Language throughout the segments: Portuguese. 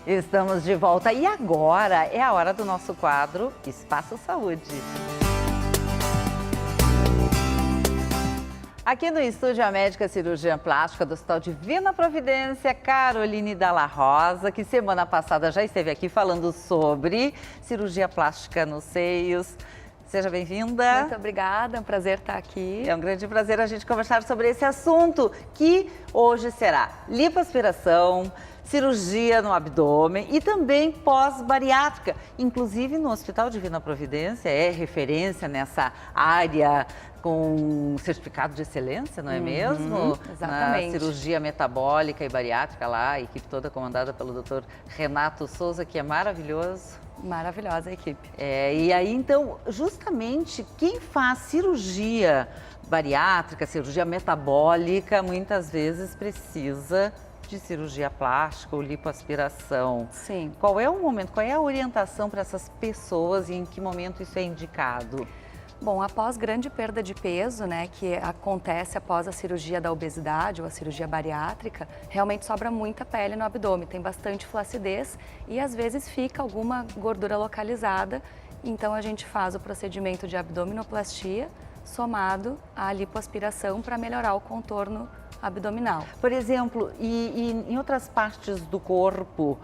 Estamos de volta e agora é a hora do nosso quadro Espaço Saúde. Aqui no estúdio, a médica cirurgiã plástica do Hospital Divina Providência, Caroline Dalla Rosa, que semana passada já esteve aqui falando sobre cirurgia plástica nos seios. Seja bem-vinda. Muito obrigada, é um prazer estar aqui. É um grande prazer a gente conversar sobre esse assunto, que hoje será lipoaspiração, cirurgia no abdômen e também pós-bariátrica. Inclusive no Hospital Divina Providência é referência nessa área com certificado de excelência, não é mesmo? Exatamente. Na cirurgia metabólica e bariátrica lá, a equipe toda comandada pelo Dr. Renato Souza, que é maravilhoso. Maravilhosa a equipe. E aí, então, justamente quem faz cirurgia bariátrica, cirurgia metabólica, muitas vezes precisa de cirurgia plástica ou lipoaspiração. Sim. Qual é o momento, qual é a orientação para essas pessoas e em que momento isso é indicado? Bom, após grande perda de peso, né, que acontece após a cirurgia da obesidade ou a cirurgia bariátrica, realmente sobra muita pele no abdômen, tem bastante flacidez e às vezes fica alguma gordura localizada. Então a gente faz o procedimento de abdominoplastia somado à lipoaspiração para melhorar o contorno abdominal. Por exemplo, e em outras partes do corpo,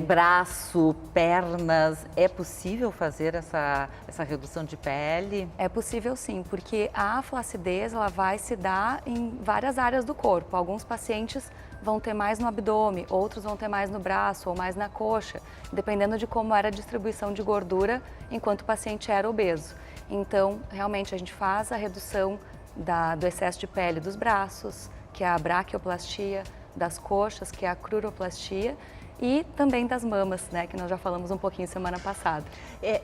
braço, pernas, é possível fazer essa redução de pele? É possível sim, porque a flacidez ela vai se dar em várias áreas do corpo. Alguns pacientes vão ter mais no abdômen, outros vão ter mais no braço ou mais na coxa, dependendo de como era a distribuição de gordura enquanto o paciente era obeso. Então, realmente a gente faz a redução do excesso de pele dos braços, que é a braquioplastia, das coxas, que é a cruroplastia, e também das mamas, né, que nós já falamos um pouquinho semana passada.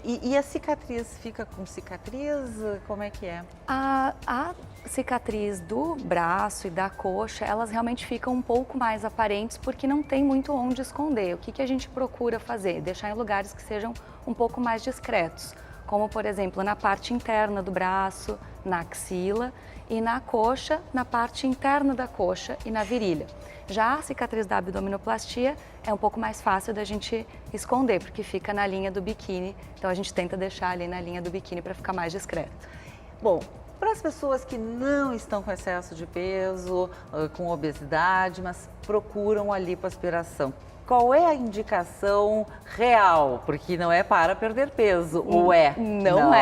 E a cicatriz, fica com cicatriz? Como é que é? A cicatriz do braço e da coxa, elas realmente ficam um pouco mais aparentes porque não tem muito onde esconder. O que a gente procura fazer? Deixar em lugares que sejam um pouco mais discretos, como por exemplo na parte interna do braço, na axila, e na coxa, na parte interna da coxa e na virilha. Já a cicatriz da abdominoplastia é um pouco mais fácil da gente esconder, porque fica na linha do biquíni, então a gente tenta deixar ali na linha do biquíni para ficar mais discreto. Bom, para as pessoas que não estão com excesso de peso, com obesidade, mas procuram a lipoaspiração, qual é a indicação real? Porque não é para perder peso, ou é? Não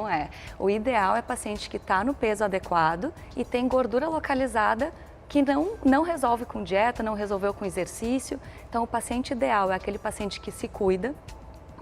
é. O ideal é paciente que está no peso adequado e tem gordura localizada que não resolve com dieta, não resolveu com exercício. Então, o paciente ideal é aquele paciente que se cuida,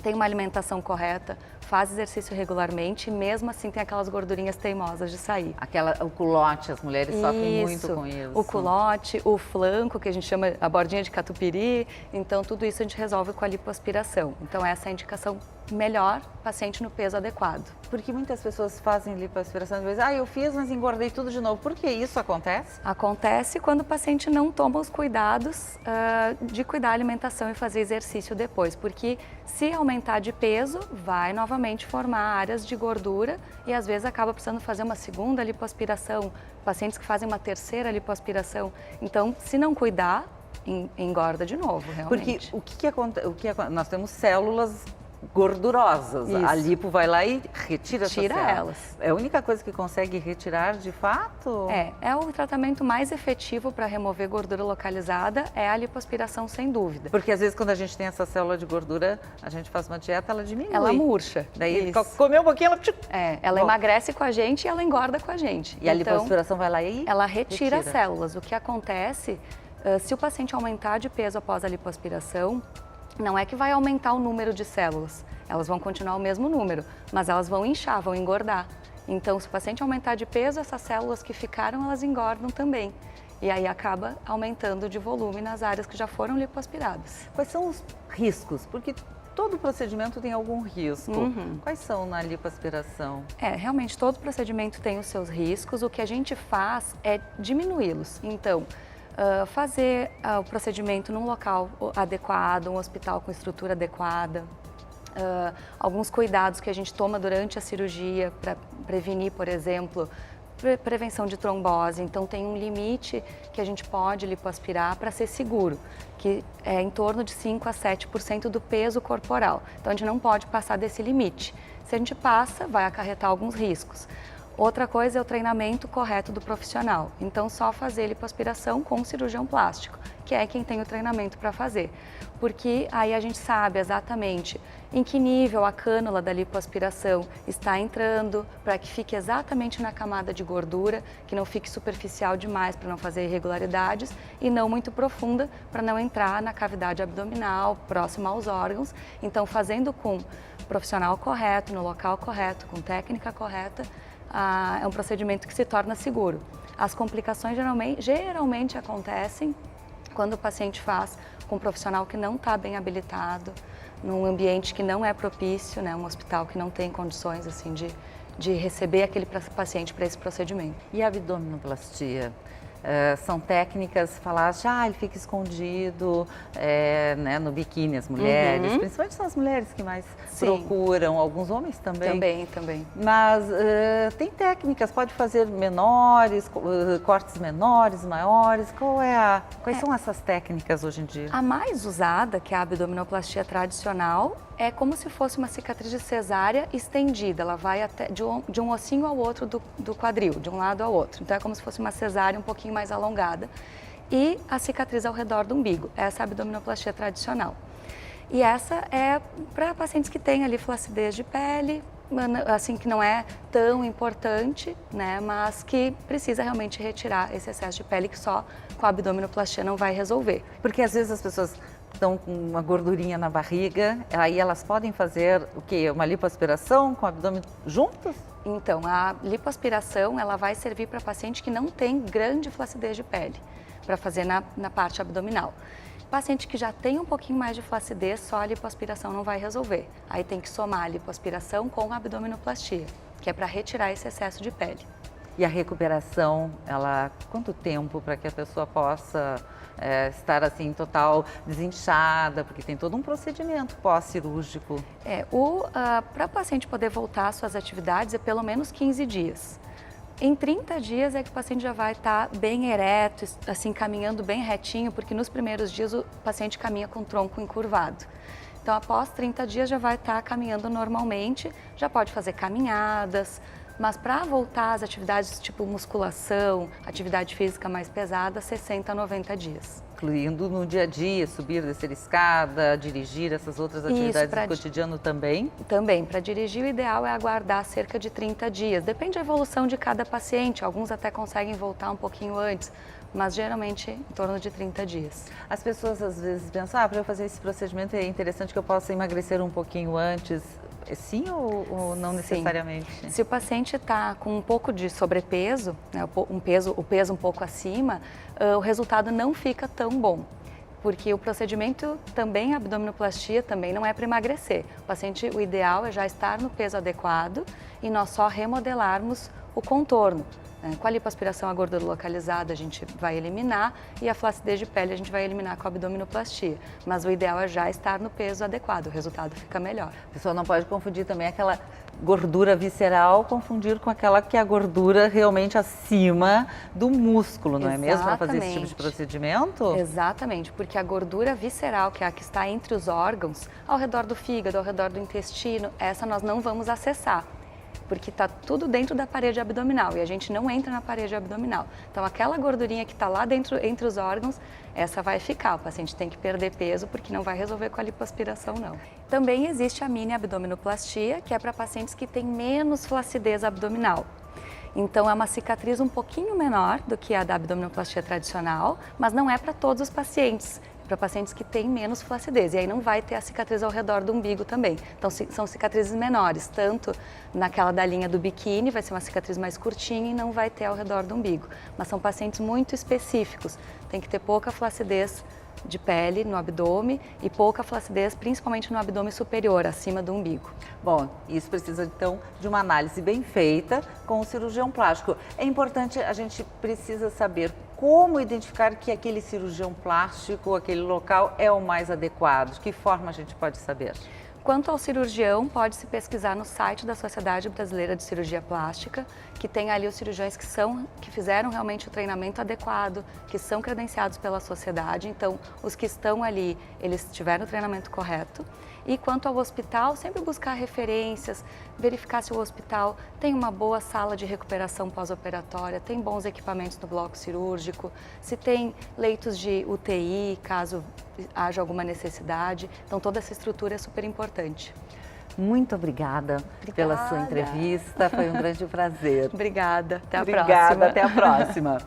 tem uma alimentação correta, faz exercício regularmente e mesmo assim tem aquelas gordurinhas teimosas de sair. O culote, as mulheres sofrem muito com isso. O culote, o flanco, que a gente chama a bordinha de catupiry, então tudo isso a gente resolve com a lipoaspiração. Então essa é a indicação melhor, paciente no peso adequado. Porque muitas pessoas fazem lipoaspiração e dizem, eu fiz, mas engordei tudo de novo. Por que isso acontece? Acontece quando o paciente não toma os cuidados de cuidar da alimentação e fazer exercício depois, porque se aumentar de peso, vai novamente formar áreas de gordura e às vezes acaba precisando fazer uma segunda lipoaspiração, pacientes que fazem uma terceira lipoaspiração. Então, se não cuidar, engorda de novo, realmente. Porque nós temos células gordurosas. Isso. A lipo vai lá e retira essas células. Elas. É a única coisa que consegue retirar de fato? É o tratamento mais efetivo para remover gordura localizada é a lipoaspiração, sem dúvida. Porque às vezes quando a gente tem essa célula de gordura, a gente faz uma dieta, ela diminui. Ela murcha. Daí comeu um pouquinho, ela emagrece com a gente e ela engorda com a gente. E a lipoaspiração vai lá e ela retira as células. O que acontece, se o paciente aumentar de peso após a lipoaspiração, não é que vai aumentar o número de células, elas vão continuar o mesmo número, mas elas vão inchar, vão engordar. Então, se o paciente aumentar de peso, essas células que ficaram, elas engordam também. E aí acaba aumentando de volume nas áreas que já foram lipoaspiradas. Quais são os riscos? Porque todo procedimento tem algum risco. Quais são na lipoaspiração? Realmente todo procedimento tem os seus riscos. O que a gente faz é diminuí-los. Então, fazer o procedimento num local adequado, um hospital com estrutura adequada, alguns cuidados que a gente toma durante a cirurgia para prevenir, por exemplo, prevenção de trombose, então tem um limite que a gente pode lipoaspirar para ser seguro, que é em torno de 5 a 7% do peso corporal. Então a gente não pode passar desse limite. Se a gente passa, vai acarretar alguns riscos. Outra coisa é o treinamento correto do profissional. Então, só fazer lipoaspiração com um cirurgião plástico, que é quem tem o treinamento para fazer. Porque aí a gente sabe exatamente em que nível a cânula da lipoaspiração está entrando, para que fique exatamente na camada de gordura, que não fique superficial demais para não fazer irregularidades e não muito profunda para não entrar na cavidade abdominal, próxima aos órgãos. Então, fazendo com o profissional correto, no local correto, com técnica correta, é um procedimento que se torna seguro. As complicações geralmente acontecem quando o paciente faz com um profissional que não está bem habilitado, num ambiente que não é propício, né, um hospital que não tem condições assim, de receber aquele paciente para esse procedimento. E a abdominoplastia? São técnicas, falaste, ele fica escondido né, no biquíni, as mulheres, principalmente são as mulheres que mais procuram, alguns homens também. Também. Mas tem técnicas, pode fazer menores, cortes menores, maiores, quais são essas técnicas hoje em dia? A mais usada, que é a abdominoplastia tradicional, é como se fosse uma cicatriz de cesárea estendida, ela vai até de um ossinho ao outro do quadril, de um lado ao outro. Então é como se fosse uma cesárea um pouquinho mais alongada e a cicatriz ao redor do umbigo. Essa é a abdominoplastia tradicional. E essa é para pacientes que têm ali flacidez de pele, assim que não é tão importante, né, mas que precisa realmente retirar esse excesso de pele que só com a abdominoplastia não vai resolver. Porque às vezes as pessoas estão com uma gordurinha na barriga, aí elas podem fazer o quê? Uma lipoaspiração com o abdômen juntos? Então, a lipoaspiração ela vai servir para paciente que não tem grande flacidez de pele, para fazer na parte abdominal. Paciente que já tem um pouquinho mais de flacidez, só a lipoaspiração não vai resolver. Aí tem que somar a lipoaspiração com a abdominoplastia, que é para retirar esse excesso de pele. E a recuperação, quanto tempo para que a pessoa possa estar assim total desinchada, porque tem todo um procedimento pós-cirúrgico. Para o paciente poder voltar às suas atividades é pelo menos 15 dias. Em 30 dias é que o paciente já vai estar bem ereto, assim caminhando bem retinho, porque nos primeiros dias o paciente caminha com o tronco encurvado. Então após 30 dias já vai estar caminhando normalmente, já pode fazer caminhadas, mas para voltar às atividades tipo musculação, atividade física mais pesada, 60 a 90 dias. Incluindo no dia a dia, subir, descer escada, dirigir, essas outras atividades do cotidiano também? Também. Para dirigir, o ideal é aguardar cerca de 30 dias. Depende da evolução de cada paciente, alguns até conseguem voltar um pouquinho antes, mas geralmente em torno de 30 dias. As pessoas às vezes pensam, para eu fazer esse procedimento é interessante que eu possa emagrecer um pouquinho antes. Sim ou não necessariamente? Sim. Se o paciente está com um pouco de sobrepeso, né, o peso um pouco acima, o resultado não fica tão bom. Porque o procedimento também, a abdominoplastia, também não é para emagrecer. O ideal é já estar no peso adequado e nós só remodelarmos o contorno. Com a lipoaspiração, a gordura localizada a gente vai eliminar e a flacidez de pele a gente vai eliminar com a abdominoplastia. Mas o ideal é já estar no peso adequado, o resultado fica melhor. A pessoa não pode confundir também aquela gordura visceral, confundir com aquela que é a gordura realmente acima do músculo, não é mesmo? Para fazer esse tipo de procedimento? Exatamente, porque a gordura visceral, que é a que está entre os órgãos, ao redor do fígado, ao redor do intestino, essa nós não vamos acessar. Porque está tudo dentro da parede abdominal e a gente não entra na parede abdominal. Então, aquela gordurinha que está lá dentro, entre os órgãos, essa vai ficar. O paciente tem que perder peso porque não vai resolver com a lipoaspiração, não. Também existe a mini abdominoplastia, que é para pacientes que têm menos flacidez abdominal. Então, é uma cicatriz um pouquinho menor do que a da abdominoplastia tradicional, mas não é para todos os pacientes. Para pacientes que têm menos flacidez, e aí não vai ter a cicatriz ao redor do umbigo também. Então, são cicatrizes menores, tanto naquela da linha do biquíni, vai ser uma cicatriz mais curtinha e não vai ter ao redor do umbigo. Mas são pacientes muito específicos, tem que ter pouca flacidez de pele no abdômen e pouca flacidez, principalmente no abdômen superior, acima do umbigo. Bom, isso precisa então de uma análise bem feita com o cirurgião plástico. É importante, a gente precisa saber como identificar que aquele cirurgião plástico, aquele local é o mais adequado. De que forma a gente pode saber? Quanto ao cirurgião, pode-se pesquisar no site da Sociedade Brasileira de Cirurgia Plástica, que tem ali os cirurgiões que fizeram realmente o treinamento adequado, que são credenciados pela sociedade. Então, os que estão ali, eles tiveram o treinamento correto. E quanto ao hospital, sempre buscar referências, verificar se o hospital tem uma boa sala de recuperação pós-operatória, tem bons equipamentos no bloco cirúrgico, se tem leitos de UTI, caso haja alguma necessidade. Então, toda essa estrutura é super importante. Muito obrigada pela sua entrevista, foi um grande prazer. Obrigada, até a próxima. Obrigada, até a próxima.